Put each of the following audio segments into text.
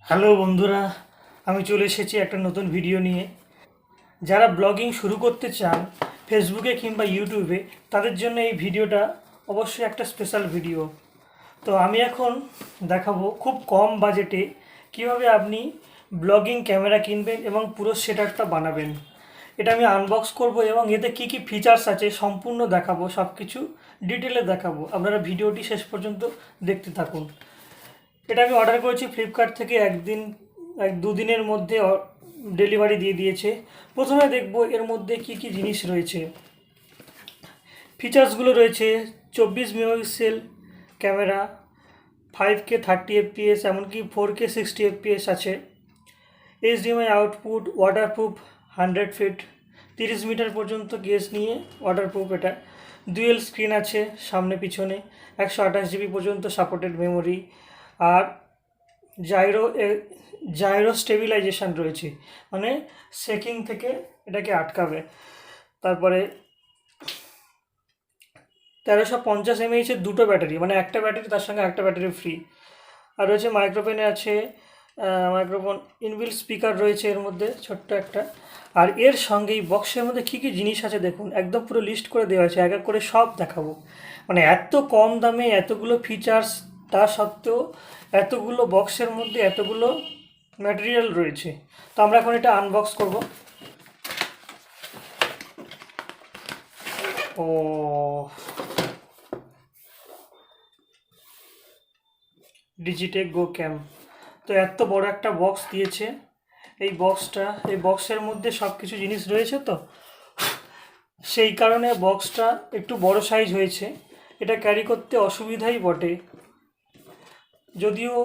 Hello বন্ধুরা, আমি চলে এসেছি একটা নতুন ভিডিও নিয়ে। যারা ব্লগিং শুরু করতে চান ফেসবুকে কিংবা ইউটিউবে, তাদের জন্য এই ভিডিওটা অবশ্যই একটা স্পেশাল ভিডিও। তো আমি এখন দেখাবো খুব কম বাজেটে কিভাবে আপনি ব্লগিং ক্যামেরা কিনবেন এবং পুরো সেটআপটা বানাবেন। এটা আমি আনবক্স করব এবং এতে কি কি ফিচার্স আছে সম্পূর্ণ দেখাবো, সব কিছু ডিটেলে দেখাবো। আপনারা ভিডিওটি শেষ পর্যন্ত দেখতে থাকুন। এটা আমি অর্ডার করেছি ফ্লিপকার্ট থেকে, দুদিনের মধ্যে ডেলিভারি দিয়ে দিয়েছে। প্রথমে দেখব এর মধ্যে কি কি জিনিস রয়েছে। ফিচার্সগুলো রয়েছে 24 মেগাপিক্সেল ক্যামেরা, 5K 30 FPS, এমনকি 4K 60 FPS আছে। HDMI output, waterproof 100 feet, 30 metre পর্যন্ত গেজ নিয়ে ওয়াটারপ্রুফ এটা। ডুয়েল স্ক্রিন আছে সামনে পিছনে, 128 জিবি পর্যন্ত সাপোর্টেড মেমোরি। আর জাইরো জাইরো স্টেবিলাইজেশন রয়েছে, মানে শেকিং থেকে এটাকে আটকাবে। তারপরে 1350 mAh দুটো ব্যাটারি, মানে একটা ব্যাটারি তার সঙ্গে একটা ব্যাটারি ফ্রি। আর রয়েছে মাইক্রোফোনে আছে, মাইক্রোফোন ইনবিল্ট স্পিকার রয়েছে এর মধ্যে ছোট্ট একটা। আর এর সঙ্গে এই বক্সের মধ্যে কী কী জিনিস আছে দেখুন, একদম পুরো লিস্ট করে দেওয়া আছে, এক এক করে সব দেখাবো। মানে এত কম দামে এতগুলো ফিচার্স, তা সত্ত্বেও এতগুলো বক্সের মধ্যে এতগুলো ম্যাটেরিয়াল রয়েছে। তো আমরা এখন এটা আনবক্স করব। ও, ডিজিটেক GoCam। তো এত বড় একটা বক্স দিয়েছে। এই বক্সের মধ্যে সব কিছু জিনিস রয়েছে, তো সেই কারণে বক্সটা একটু বড় সাইজ হয়েছে। এটা ক্যারি করতে অসুবিধাই বটে, যদিও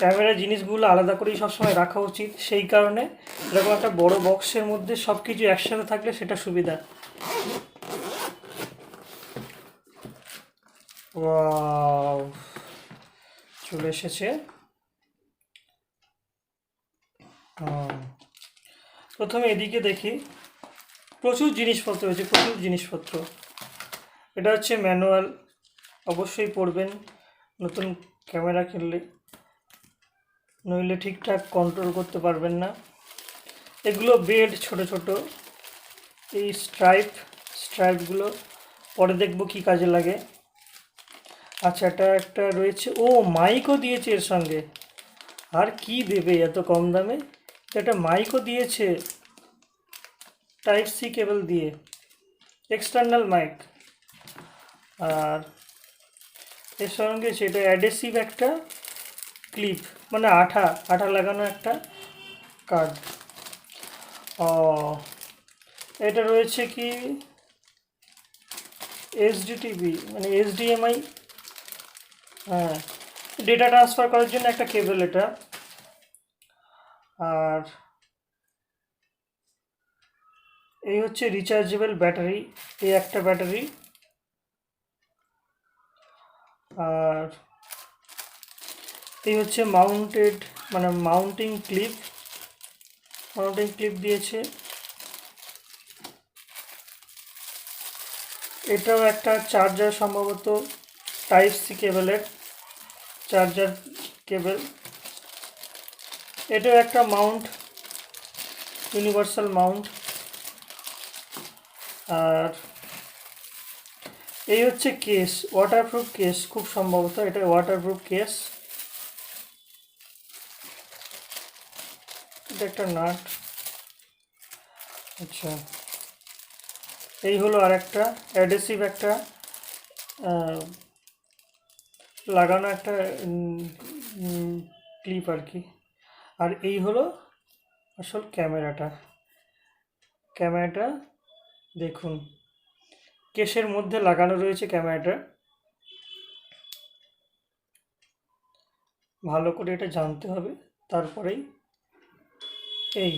ক্যামেরা জিনিসগুলো আলাদা করেই সবসময় রাখা উচিত। সেই কারণে এরকম একটা বড় বক্সের মধ্যে সব কিছু একসাথে থাকলে সেটা সুবিধা। ওয়াও, চলে এসেছে। প্রথমে এদিকে দেখি, প্রচুর জিনিসপত্র রয়েছে, প্রচুর জিনিসপত্র। এটা হচ্ছে ম্যানুয়াল, অবশ্যই পড়বেন নতুন ক্যামেরা কিনলে, নইলে ঠিকঠাক কন্ট্রোল করতে পারবেন না। এগুলো বেড ছোট ছোট, এই স্ট্রাইপগুলো পরে দেখবো কি কাজে লাগে। আচ্ছা, এটা একটা রয়েছে, ও মাইকও দিয়েছে এর সঙ্গে। আর কি দেবে এত কম দামে, একটা মাইকও দিয়েছে টাইপ সি কেবল দিয়ে, এক্সটার্নাল মাইক। আর এর সঙ্গে সেটা অ্যাডেসিভ একটা ক্লিপ, মানে আঠা আঠা লাগানো একটা কার্ড। ও, এটা রয়েছে কি এইচডিটিভি, মানে এইচডিএমআই, হ্যাঁ, ডেটা ট্রান্সফার করার জন্য একটা কেবল এটা। আর এই হচ্ছে রিচার্জেবল ব্যাটারি, এই একটা ব্যাটারি। আর এই হচ্ছে মাউন্টেড, মানে মাউন্টিং ক্লিপ দিয়েছে। এটাও একটা চার্জার, সম্ভবত টাইপ সি কেবলের চার্জার কেবল। এটাও একটা মাউন্ট, ইউনিভার্সাল মাউন্ট। আর এই হচ্ছে কেস, ওয়াটারপ্রুফ কেস, খুব সম্ভবত এটা ওয়াটারপ্রুফ কেস। এটা একটা নাট। আচ্ছা, এই হলো আর একটা অ্যাডেসিভ একটা লাগানো একটা ক্লিপ আর কি। আর এই হলো আসল ক্যামেরাটা দেখুন, কেসের মধ্যে লাগানো রয়েছে ক্যামেরাটা। ভালো করে এটা জানতে হবে, তারপরেই এই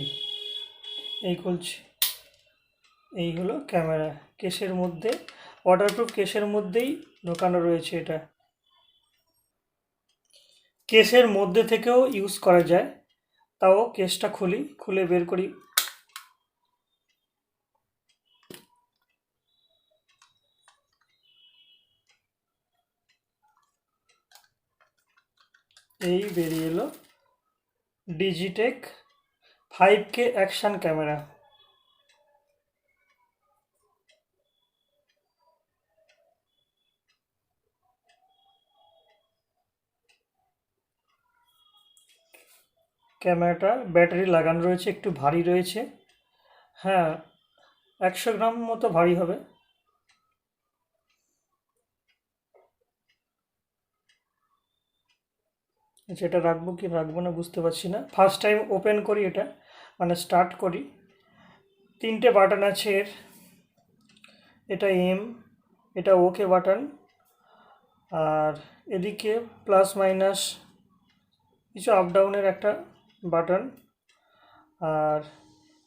এই খুলছি। এই হলো ক্যামেরা, কেসের মধ্যে, ওয়াটারপ্রুফ কেসের মধ্যেই ঢোকানো রয়েছে এটা। কেসের মধ্যে থেকেও ইউজ করা যায়, তাও কেসটা খুলে বের করি। এই বেরিয়ে এলো ডিজিটেক 5K অ্যাকশন ক্যামেরা। ক্যামেরাটা ব্যাটারি লাগানো রয়েছে, একটু ভারী রয়েছে। হ্যাঁ, 100 গ্রাম মতো ভারী হবে। যেটা রাখবো কি রাখবো না বুঝতে পারছি না। ফার্স্ট টাইম ওপেন করি এটা, মানে স্টার্ট করি। 3টে বাটন আছে এর। এটা এম, এটা ওকে বাটন, আর এদিকে প্লাস মাইনাস কিছু আপ ডাউনের একটা বাটন, আর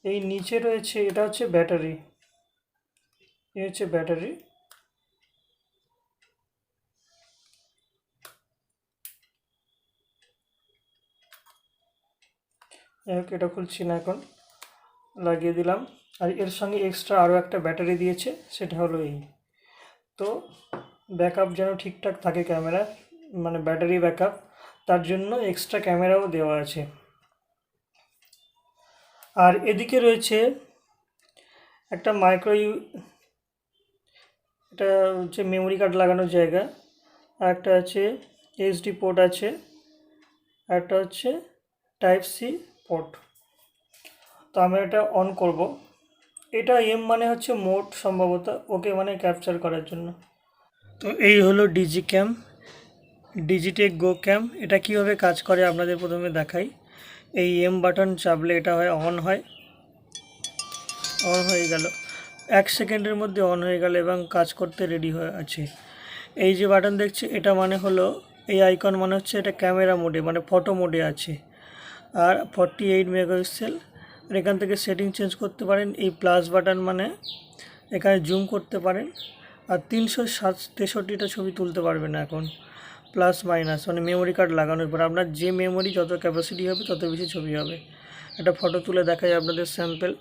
এই নিচে রয়েছে এটা হচ্ছে ব্যাটারি। এই হচ্ছে ব্যাটারি। এটা খুলছি না এখন, লাগিয়ে দিলাম। আর এর সঙ্গে এক্সট্রা আরও একটা ব্যাটারি দিয়েছে, সেটা হলো এই। তো ব্যাকআপ যেন ঠিকঠাক থাকে ক্যামেরা, মানে ব্যাটারি ব্যাকআপ, তার জন্য এক্সট্রা ক্যামেরাও দেওয়া আছে। আর এদিকে রয়েছে একটা এটা হচ্ছে মেমোরি কার্ড লাগানোর জায়গা, আর একটা আছে এইচডি পোর্ট আছে, আর একটা হচ্ছে টাইপ সি পোর্ট। তো আমি এটা অন করব। এটা এম মানে হচ্ছে মোড, সম্ভবত ওকে মানে ক্যাপচার করার জন্য। তো এই হলো ডিজিটেক GoCam। এটা কিভাবে কাজ করে আপনাদের প্রথমে দেখাই। এই এম বাটন চাপলে এটা অন হয়ে গেল। 1 সেকেন্ডের মধ্যে অন হয়ে গেল এবং কাজ করতে রেডি হয়ে আছে। এই যে বাটন দেখছি এটা মানে হলো, এই আইকন মানে হচ্ছে এটা ক্যামেরা মোডে, মানে ফটো মোডে আছে। আর 48 মেগাপিক্সেল। আর এখান থেকে সেটিং চেঞ্জ করতে পারেন। এই প্লাস বাটন মানে এখানে জুম করতে পারেন। আর 363টা ছবি তুলতে পারবেন এখন, প্লাস মাইনাস মানে মেমোরি কার্ড লাগানোর পর আপনার যে মেমোরি যত ক্যাপাসিটি হবে তত বেশি ছবি হবে। একটা ফটো তুলে দেখাই আপনাদের স্যাম্পল।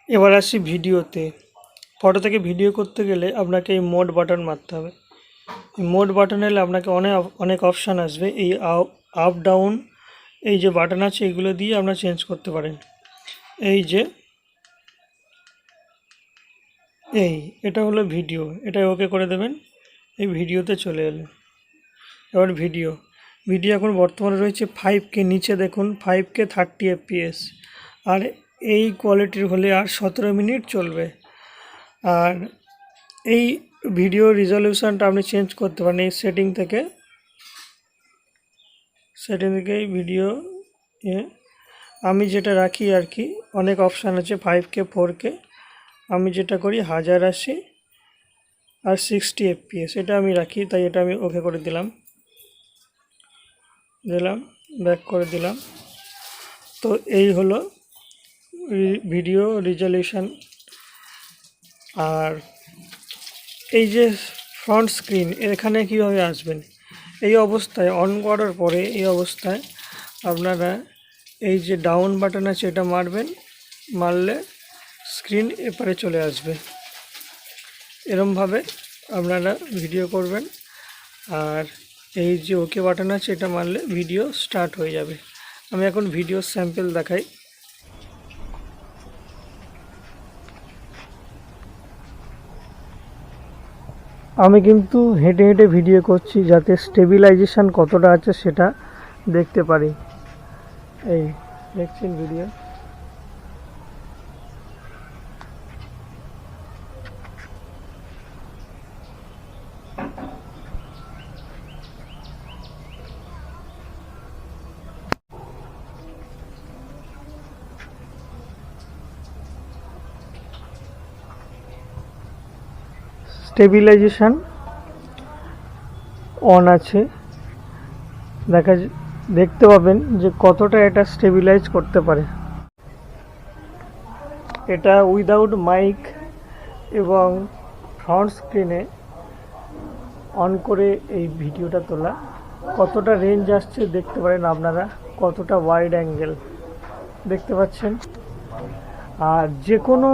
এবার আসি ভিডিওতে। ফটো থেকে ভিডিও করতে গেলে আপনাকে এই মোড বাটন মারতে হবে। এই মোড বাটন এলে আপনাকে অনেক অনেক অপশান আসবে। এই আপ ডাউন এই যে বাটন আছে এগুলো দিয়ে আপনারা চেঞ্জ করতে পারেন। এই যে এটা হলো ভিডিও, এটা ওকে করে দেবেন। এই ভিডিওতে চলে এলো। এবার ভিডিও এখন বর্তমানে রয়েছে 5K, নিচে দেখুন 5K 30 FPS। আর এই কোয়ালিটির হলে আর 17 মিনিট চলবে। আর এই ভিডিও রিজলিউশনটা আপনি চেঞ্জ করতে পারেন এই সেটিং থেকে এই ভিডিও আমি যেটা রাখি আর কি, অনেক অপশান আছে 5K 4K। আমি যেটা করি 1080 আর 60 FPS এটা আমি রাখি, তাই এটা আমি ওকে করে দিলাম, ব্যাক করে দিলাম। তো এই হলো ভিডিও রিজলিউশন। আর এই যে ফ্রন্ট স্ক্রিন, এখানে কীভাবে আসবেন, এই অবস্থায় অন করার পরে এই অবস্থায় আপনারা এই যে ডাউন বাটন আছে এটা মারবেন, মারলে স্ক্রিন এপারে চলে আসবে। এরমভাবে আপনারা ভিডিও করবেন। আর এই যে ওকে বাটন আছে এটা মারলে ভিডিও স্টার্ট হয়ে যাবে। আমি এখন ভিডিও স্যাম্পল দেখাই। আমি কিন্তু হেঁটে হেঁটে ভিডিও করছি যাতে স্টেবিলাইজেশন কতটা আছে সেটা দেখতে পারি। এই দেখছেন ভিডিও। স্টেবিলাইজেশন অন আছে। দেখতে পাবেন যে কতটা এটা স্টেবিলাইজ করতে পারে। এটা উইদাউট মাইক এবং ফ্রন্ট স্ক্রিনে অন করে এই ভিডিওটা তোলা। কতটা রেঞ্জ আসছে দেখতে পারেন আপনারা, কতটা ওয়াইড অ্যাঙ্গেল দেখতে পাচ্ছেন। আর যে কোনো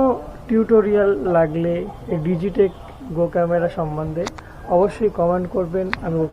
টিউটোরিয়াল লাগলে এই ডিজিটেক গো ক্যামেরা সম্বন্ধে অবশ্যই কমেন্ট করবেন, আমি